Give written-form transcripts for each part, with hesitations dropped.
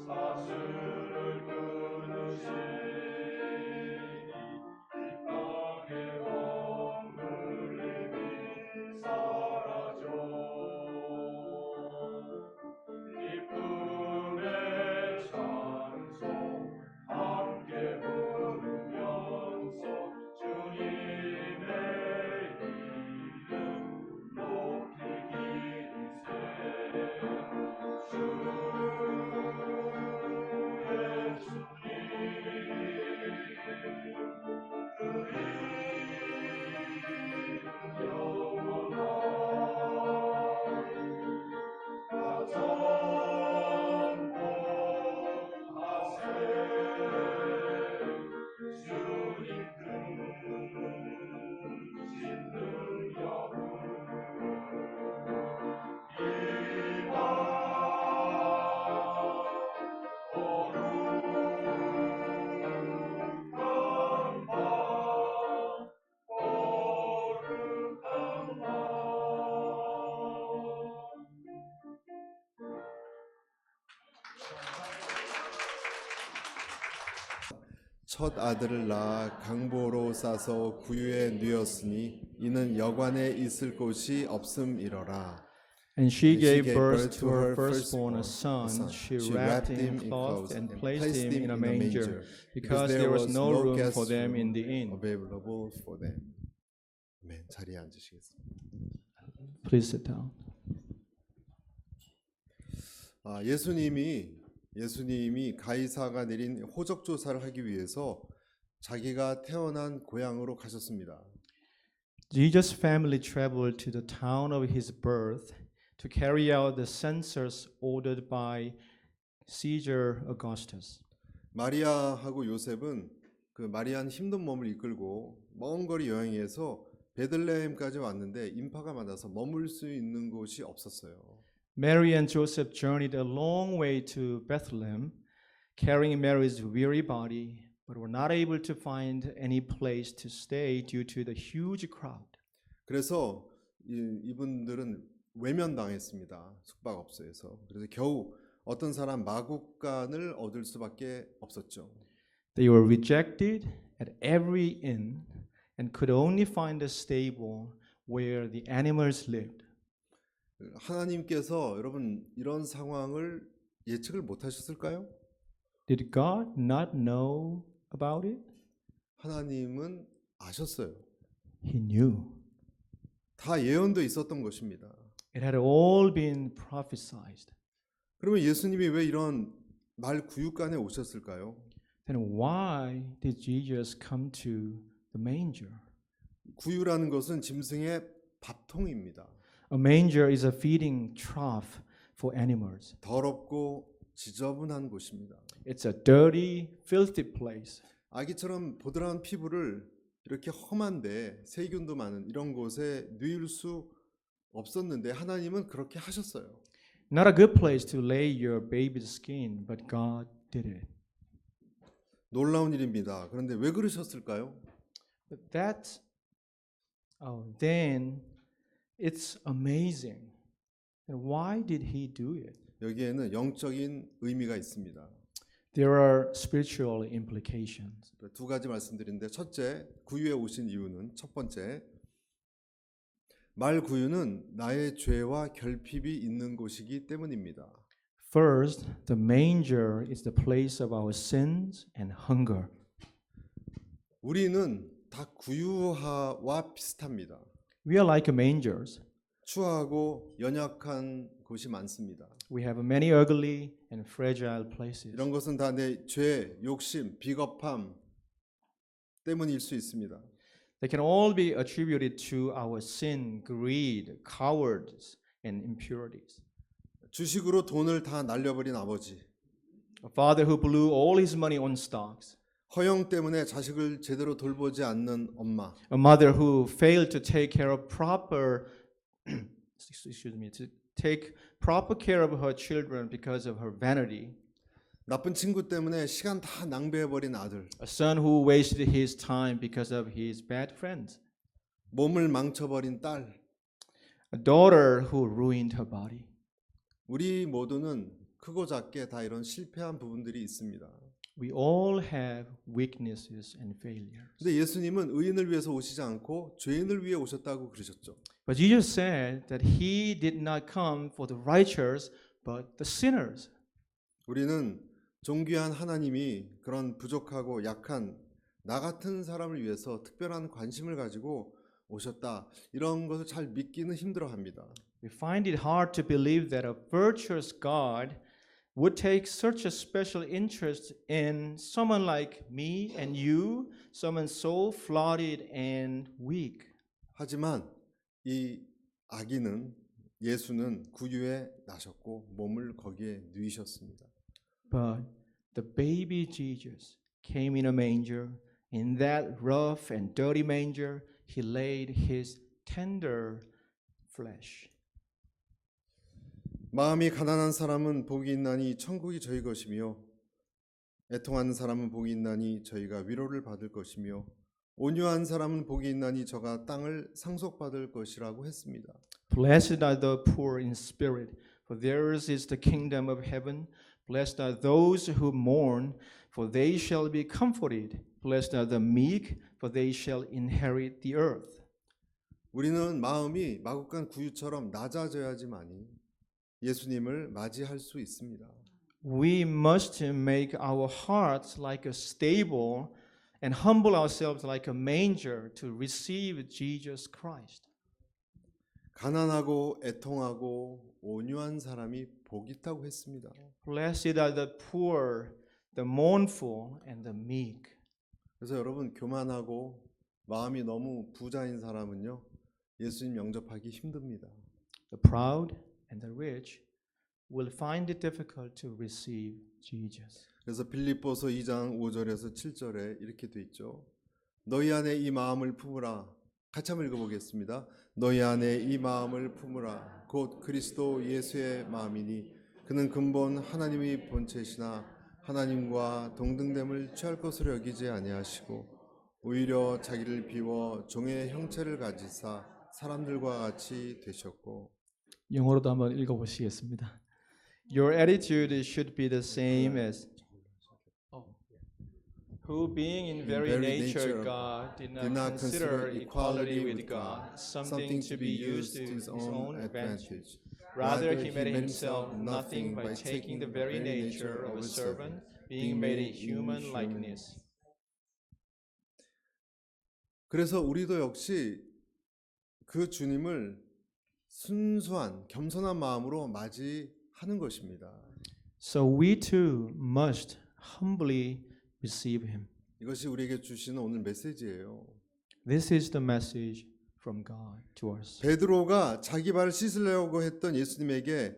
사슬을 끊으시니 이 땅의 억눌림이 사라져 기쁨의 찬송 함께 부르면서 주님의 이름 높이 기리세 주 예수님 그 이름 영원하리 다 전복하세 주님 크신 능력은 이와 거룩한 바 첫 아들을 낳아 강보로 싸서 구유에 누였으니 이는 여관에 있을 곳이 없음이러라. And she gave birth to her firstborn, a son. She wrapped him in cloths and placed him in a manger, because there was no room for them in the inn. Available for them. 아멘. 자리에 앉으시겠습니다. Please sit down. 예수님이 가이사가 내린 호적 조사를 하기 위해서 자기가 태어난 고향으로 가셨습니다. Jesus' family traveled to the town of his birth to carry out the census ordered by Caesar Augustus. 마리아하고 요셉은 그 마리아는 힘든 몸을 이끌고 먼 거리 여행해서 베들레헴까지 왔는데 인파가 많아서 머물 수 있는 곳이 없었어요. Mary and Joseph journeyed a long way to Bethlehem, carrying Mary's weary body, but were not able to find any place to stay due to the huge crowd. 그래서 이분들은 외면당했습니다. 숙박업소에서. 그래서 겨우 어떤 사람 마국간을 얻을 수밖에 없었죠. They were rejected at every inn and could only find a stable where the animals lived. 하나님께서 여러분 이런 상황을 예측을 못 하셨을까요? Did God not know about it? 하나님은 아셨어요. He knew. 다 예언도 있었던 것입니다. It had all been prophesied. 그러면 예수님이 왜 이런 말 구육간에 오셨을까요? Then why did Jesus come to the manger? 구유라는 것은 짐승의 밥통입니다. A manger is a feeding trough for animals. 더럽고 지저분한 곳입니다. It's a dirty, filthy place. 아기처럼 보드라운 피부를 이렇게 험한데 세균도 많은 이런 곳에 누일 수 없었는데 하나님은 그렇게 하셨어요. Not a good place to lay your baby's skin, but God did it. 놀라운 일입니다. 그런데 왜 그러셨을까요? But then it's amazing. And why did he do it? 여기에는 영적인 의미가 있습니다. There are spiritual implications. 두 가지 말씀드리는데 첫째, 구유에 오신 이유는 첫 번째, 말 구유는 나의 죄와 결핍이 있는 곳이기 때문입니다. First, the manger is the place of our sins and hunger. 우리는 다 구유와 비슷합니다. We are like mangers. 추하고 연약한 곳이 많습니다. We have many ugly and fragile places. 이런 것은 다 내 죄, 욕심, 비겁함 때문일 수 있습니다. They can all be attributed to our sin, greed, cowardice, and impurities. 주식으로 돈을 다 날려버린 아버지, A father who blew all his money on stocks. 허영 때문에 자식을 제대로 돌보지 않는 엄마, A mother who failed to take care of to take proper care of her children because of her vanity. 나쁜 친구 때문에 시간 다 낭비해버린 아들, A son who wasted his time because of his bad friends. 몸을 망쳐버린 딸. A daughter who ruined her body. 우리 모두는 크고 작게 다 이런 실패한 부분들이 있습니다. We all have weaknesses and failures. 근데 예수님은 의인을 위해서 오시지 않고 죄인을 위해 오셨다고 그러셨죠. But Jesus said that he did not come for the righteous, but the sinners. 우리는 존귀한 하나님이 그런 부족하고 약한 나 같은 사람을 위해서 특별한 관심을 가지고 오셨다. 이런 것을 잘 믿기는 힘들어합니다. We find it hard to believe that a virtuous God would take such a special interest in someone like me and you, someone so flawed and weak. 하지만 이 아기는 예수는 구유에 나셨고 몸을 거기에 누이셨습니다. But the baby Jesus came in a manger. In that rough and dirty manger, he laid his tender flesh. 마음이 가난한 사람은 복이 있나니 천국이 저희 것이며 애통하는 사람은 복이 있나니 저희가 위로를 받을 것이며 온유한 사람은 복이 있나니 저가 땅을 상속받을 것이라고 했습니다. Blessed are the poor in spirit, for theirs is the kingdom of heaven. Blessed are those who mourn, for they shall be comforted. Blessed are the meek, for they shall inherit the earth. 우리는 마음이 마국간 구유처럼 낮아져야지만이 예수님을 맞이할 수 있습니다. We must make our hearts like a stable and humble ourselves like a manger to receive Jesus Christ. 가난하고 애통하고 온유한 사람이 복 있다고 했습니다. Blessed are the poor, the mournful, and the meek. 그래서 여러분 교만하고 마음이 너무 부자인 사람은요 예수님 영접하기 힘듭니다. The proud and the rich will find it difficult to receive Jesus. 그래서 빌립보서 2장 5절에서 7절에 이렇게 돼 있죠. 너희 안에 이 마음을 품으라. 같이 한번 읽어보겠습니다. 너희 안에 이 마음을 품으라. 곧 그리스도 예수의 마음이니 그는 근본 하나님의 본체시나 하나님과 동등됨을 취할 것으로 여기지 아니하시고 오히려 자기를 비워 종의 형체를 가지사 사람들과 같이 되셨고. 영어로도 한번 읽어보시겠습니다. Your attitude should be the same as who being in very nature God did not consider equality with God something to be used to his own advantage. Rather he made himself nothing by taking the very nature of a servant, being made in human likeness. 그래서 우리도 역시 그 주님을 순수한 겸손한 마음으로 맞이하는 것입니다. So we too must humbly receive him. 이것이 우리에게 주시는 오늘 메시지예요. This is the message from God to us. 베드로가 자기 발을 씻으려고 했던 예수님에게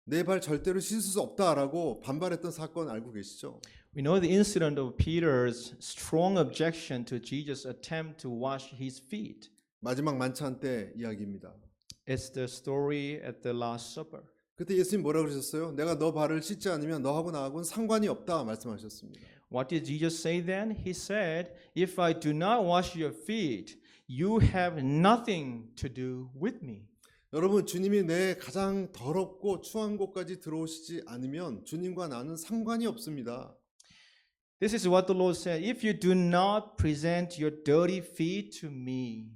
내 발 절대로 씻을 수 없다라고 반발했던 사건 알고 계시죠? We know the incident of Peter's strong objection to Jesus' attempt to wash his feet. 마지막 만찬 때 이야기입니다. It's the story at the Last Supper. 그때 예수님 뭐라 그러셨어요? 내가 너 발을 씻지 않으면 너하고 나하고는 상관이 없다 말씀하셨습니다. What did Jesus say then? He said, "If I do not wash your feet, you have nothing to do with me." 여러분 주님이 내 가장 더럽고 추한 곳까지 들어오시지 않으면 주님과 나는 상관이 없습니다. This is what the Lord said. If you do not present your dirty feet to me,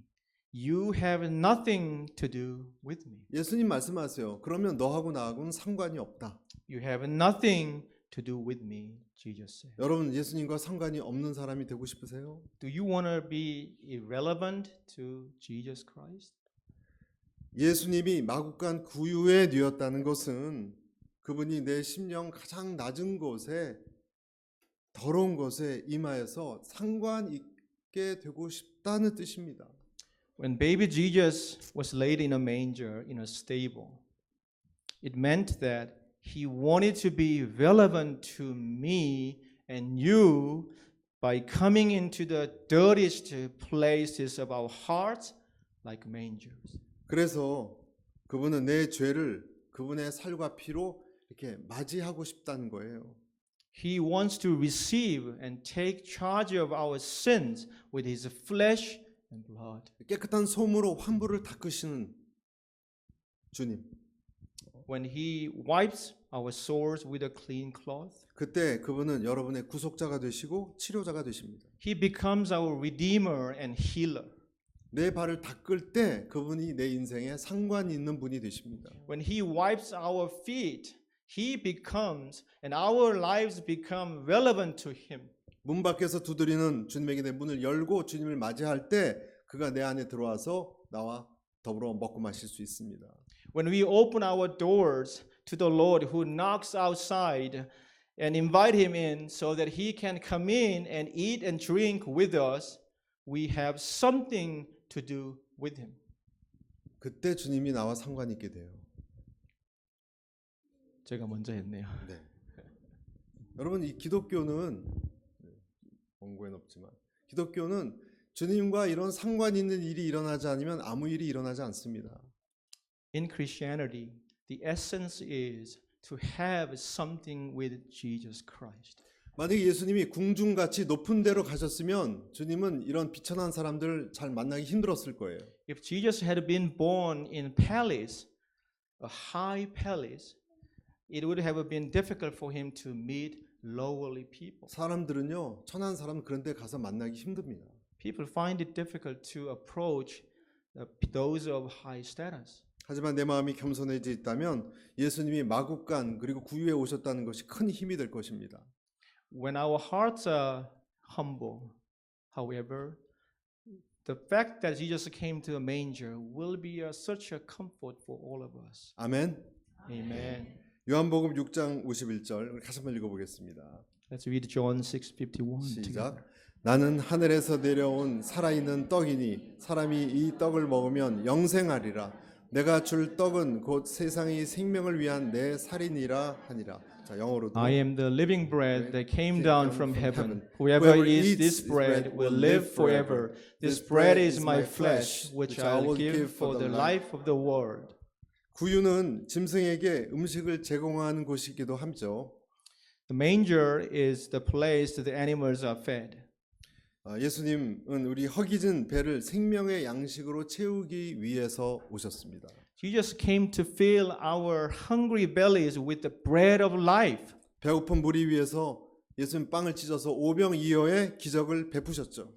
you have nothing to do with me. 예수님 말씀하세요. 그러면 너하고 나하고는 상관이 없다. You have nothing to do with me, Jesus said. 여러분 예수님과 상관이 없는 사람이 되고 싶으세요? Do you want to be irrelevant to Jesus Christ? 예수님이 마국간 구유에 누였다는 것은 그분이 내 심령 가장 낮은 곳에 더러운 것에 임하여서 상관 있게 되고 싶다는 뜻입니다. When baby Jesus was laid in a manger in a stable, it meant that he wanted to be relevant to me and you by coming into the dirtiest places of our hearts like mangers. 그래서 그분은 내 죄를 그분의 살과 피로 이렇게 맞이하고 싶다는 거예요. He wants to receive and take charge of our sins with his flesh and blood. 깨끗한 솜으로 환부를 닦으시는 주님. When he wipes our sores with a clean cloth. 그때 그분은 여러분의 구속자가 되시고 치료자가 되십니다. He becomes our redeemer and healer. 내 발을 닦을 때 그분이 내 인생에 상관 있는 분이 되십니다. When he wipes our feet, he becomes and our lives become relevant to him. 문 밖에서 두드리는 주님에게 내 문을 열고 주님을 맞이할 때 그가 내 안에 들어와서 나와 더불어 먹고 마실 수 있습니다. When we open our doors to the Lord who knocks outside and invite him in so that he can come in and eat and drink with us, we have something to do with him. 그때 주님이 나와 상관 있게 돼요. 제가 먼저 했네요. 네. 여러분 이 기독교는 원고엔 없지만 기독교는 주님과 이런 상관 있는 일이 일어나지 않으면 아무 일이 일어나지 않습니다. In Christianity, the essence is to have something with Jesus Christ. 만약에 예수님이 궁중같이 높은 데로 가셨으면 주님은 이런 비천한 사람들 잘 만나기 힘들었을 거예요. If Jesus had been born in palace, a high palace, it would have been difficult for him to meet lowly people. 사람들은요, 천한 사람 그런 데 가서 만나기 힘듭니다. People find it difficult to approach those of high status. 하지만 내 마음이 겸손해져 있다면 예수님이 마국간 그리고 구유에 오셨다는 것이 큰 힘이 될 것입니다. When our hearts are humble, however, the fact that Jesus came to a manger will be such a comfort for all of us. 아멘. Amen. 요한복음 6장 51절 다시 한번 읽어보겠습니다. Let's read John 6:51 시작. together. 나는 하늘에서 내려온 살아있는 떡이니 사람이 이 떡을 먹으면 영생하리라. 내가 줄 떡은 곧 세상의 생명을 위한 내 살이니라 하니라. 자, 영어로도 I am the living bread that came down from heaven. Whoever eats this bread will live forever. This bread is my flesh, which I will give for the life of the world. 구유는 짐승에게 음식을 제공하는 곳이기도 하죠. The manger is the place that the animals are fed. 예수님은 우리 허기진 배를 생명의 양식으로 채우기 위해서 오셨습니다. Jesus came to fill our hungry bellies with the bread of life. 배고픈 무리 위해서 예수님 빵을 찢어서 오병이어의 기적을 베푸셨죠.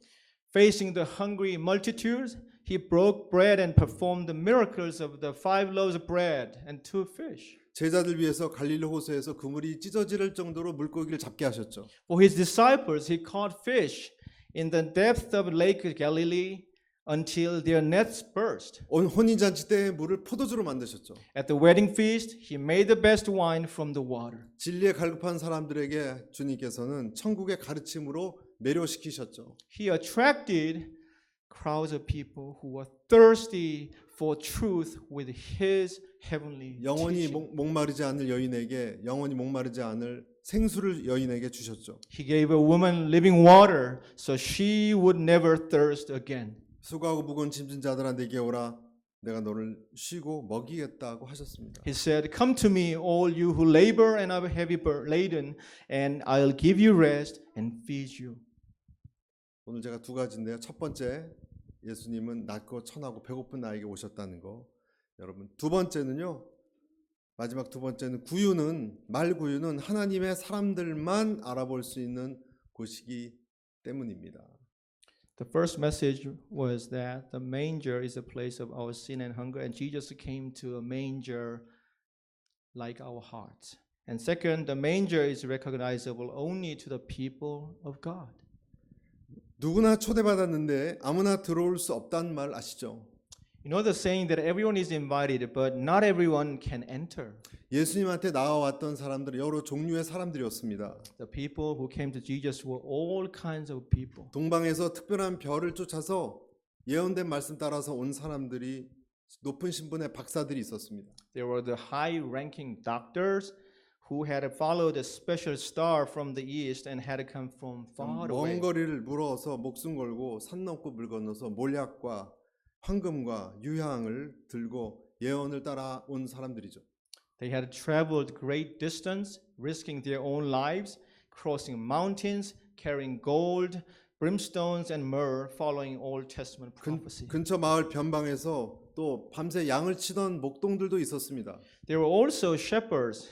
Facing the hungry multitudes, he broke bread and performed the miracles of the 5 loaves of bread and 2 fish. 제자들 위해서 갈릴리 호수에서 그물이 찢어질 정도로 물고기를 잡게 하셨죠. For his disciples, he caught fish in the depth of Lake Galilee until their nets burst. 혼인잔치 때 물을 포도주로 만드셨죠. At the wedding feast, he made the best wine from the water. 진리에 갈급한 사람들에게 주님께서는 천국의 가르침으로 매료시키셨죠. He attracted crowds of people who were thirsty for truth with his heavenly 영원히 teaching. 목마르지 않을 여인에게 영원히 목마르지 않을 생수를 여인에게 주셨죠. He gave a woman living water so she would never thirst again. 수고하고 무거운 짐진 자들아 내게 오라 내가 너를 쉬고 먹이겠다고 하셨습니다. He said, "Come to me, all you who labor and are heavy laden, and I'll give you rest and feed you." 오늘 제가 두 가지인데요. 첫 번째, 예수님은 낮고 천하고 배고픈 나에게 오셨다는 거. 여러분, 두 번째는요. 마지막 두 번째는 말구유는 하나님의 사람들만 알아볼 수 있는 곳이기 때문입니다. The first message was that the manger is a place of our sin and hunger, and Jesus came to a manger like our hearts. And second, the manger is recognizable only to the people of God. 누구나 초대받았는데 아무나 들어올 수 없다는 말 아시죠? You know the saying that everyone is invited, but not everyone can enter. 예수님한테 나와왔던 사람들은 여러 종류의 사람들이었습니다. The people who came to Jesus were all kinds of people. 동방에서 특별한 별을 쫓아서 예언된 말씀 따라서 온 사람들이 높은 신분의 박사들이 있었습니다. There were the high-ranking doctors who had followed a special star from the east and had come from far away. 먼 거리를 물어서 목숨 걸고 산 넘고 물 건너서 몰약과 황금과 유향을 들고 예언을 따라온 사람들이죠. They had traveled great distance, risking their own lives, crossing mountains, carrying gold, brimstones, and myrrh, following Old Testament prophecy. 근처 마을 변방에서 또 밤새 양을 치던 목동들도 있었습니다. There were also shepherds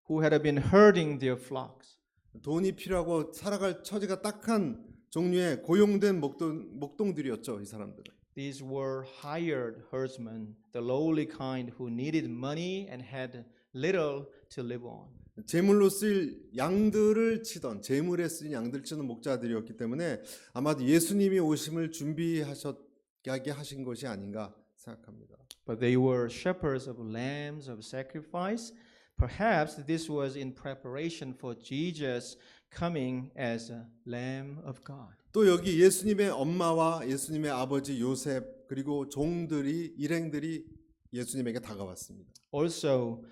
who had been herding their flocks. 돈이 필요하고 살아갈 처지가 딱한 종류의 고용된 목동들이었죠, 이 사람들은. These were hired herdsmen, the lowly kind who needed money and had little to live on. 제물로 쓰일 양들을 치던 제물에 쓰인 양들 치는 목자들이었기 때문에 아마도 예수님이 오심을 준비하셨게 하신 것이 아닌가 생각합니다. But they were shepherds of lambs of sacrifice. Perhaps this was in preparation for Jesus coming as a Lamb of God. 또 여기 예수님의 엄마와 예수님의 아버지 요셉 그리고 종들이 일행들이 예수님에게 다가왔습니다. Also,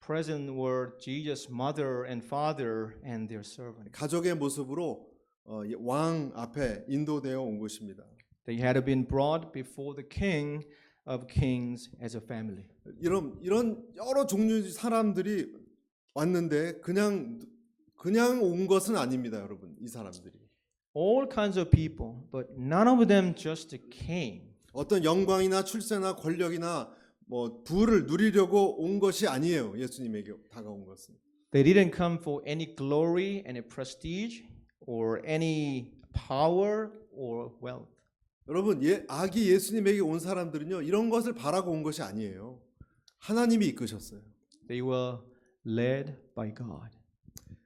present were Jesus' mother and father and their servant. 가족의 모습으로 왕 앞에 인도되어 온 것입니다. They had been brought before the King of Kings as a family. 이런 여러 종류의 사람들이 왔는데 그냥 온 것은 아닙니다, 여러분. 이 사람들이 All kinds of people, but none of them just came. 어떤 영광이나 출세나 권력이나 부를 누리려고 온 것이 아니에요. 예수님에게 다가온 것은. They didn't come for any glory, any prestige, or any power or wealth. 여러분, 아기 예수님에게 온 사람들은요, 이런 것을 바라고 온 것이 아니에요. 하나님이 이끄셨어요. They were led by God.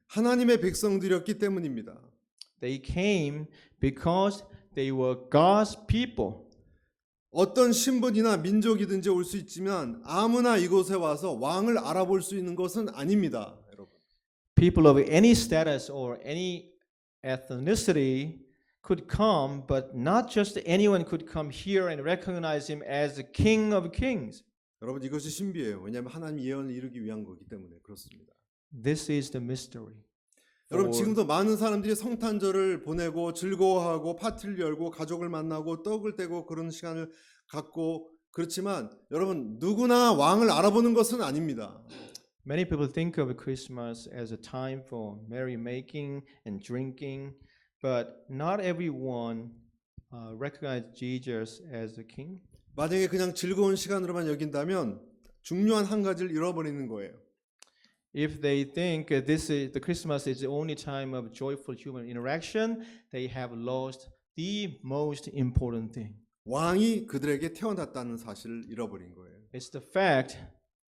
하나님의 백성들이었기 때문입니다. They came because they were God's people. 어떤 신분이나 민족이든지 올 수 있지만 아무나 이곳에 와서 왕을 알아볼 수 있는 것은 아닙니다, 여러분. People of any status or any ethnicity could come, but not just anyone could come here and recognize him as the King of Kings. 여러분, 이것이 신비예요. 왜냐하면 하나님 예언을 이루기 위한 거기 때문에 그렇습니다. This is the mystery. 여러분, 지금도 많은 사람들이 성탄절을 보내고 즐거워하고 파티를 열고 가족을 만나고 떡을 떼고 그런 시간을 갖고 그렇지만 여러분, 누구나 왕을 알아보는 것은 아닙니다. Many people think of Christmas as a time for merrymaking and drinking, but not everyone recognizes Jesus as the King. 만약에 그냥 즐거운 시간으로만 여긴다면 중요한 한 가지를 잃어버리는 거예요. If they think the Christmas is the only time of joyful human interaction, they have lost the most important thing. 왕이 그들에게 태어났다는 사실을 잃어버린 거예요. It's the fact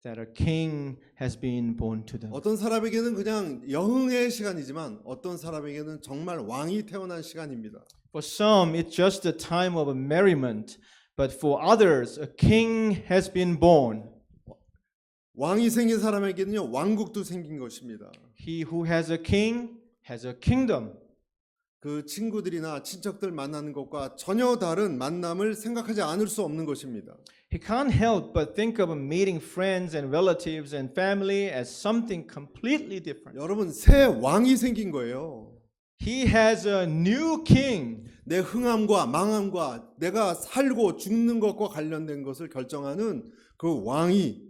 that a king has been born to them. 어떤 사람에게는 그냥 여흥의 시간이지만 어떤 사람에게는 정말 왕이 태어난 시간입니다. For some, it's just a time of merriment, but for others, a king has been born. 왕이 생긴 사람에게는요, 왕국도 생긴 것입니다. He who has a king has a kingdom. 그 친구들이나 친척들 만나는 것과 전혀 다른 만남을 생각하지 않을 수 없는 것입니다. He can't help but think of meeting friends and relatives and family as something completely different. 여러분, 새 왕이 생긴 거예요. He has a new king. 내 흥함과 망함과 내가 살고 죽는 것과 관련된 것을 결정하는 그 왕이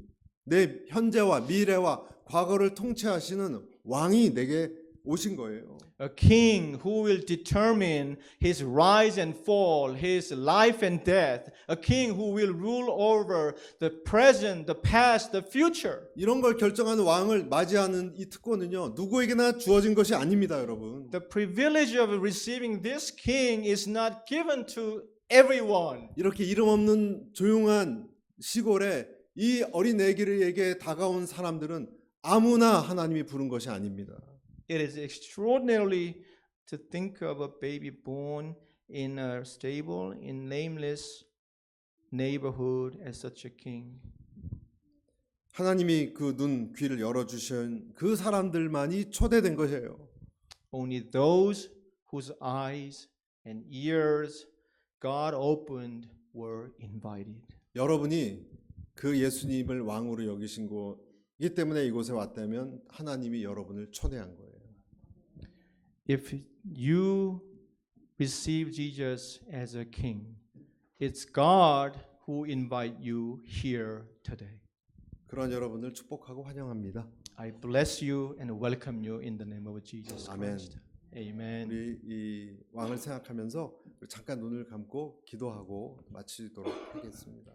내 현재와 미래와 과거를 통치하시는 왕이 내게 오신 거예요. A king who will determine his rise and fall, his life and death. A king who will rule over the present, the past, the future. 이런 걸 결정하는 왕을 맞이하는 이 특권은요, 누구에게나 주어진 것이 아닙니다, 여러분. The privilege of receiving this king is not given to everyone. 이렇게 이름 없는 조용한 시골에 이 어린 아기에게 다가온 사람들은 아무나 하나님이 부른 것이 아닙니다. It is extraordinary to think of a baby born in a stable, in nameless neighborhood as such a king. 하나님이 그 눈, 귀를 열어주신 그 사람들만이 초대된 것이에요. Only those whose eyes and ears God opened were invited. 여러분이 그 예수님을 왕으로 여기신 거이기 때문에 이곳에 왔다면 하나님이 여러분을 초대한 거예요. If you receive Jesus as a king, it's God who invite you here today. 그런 여러분을 축복하고 환영합니다. I bless you and welcome you in the name of Jesus 아멘. Christ. Amen. 우리 이 왕을 생각하면서 잠깐 눈을 감고 기도하고 마치도록 하겠습니다.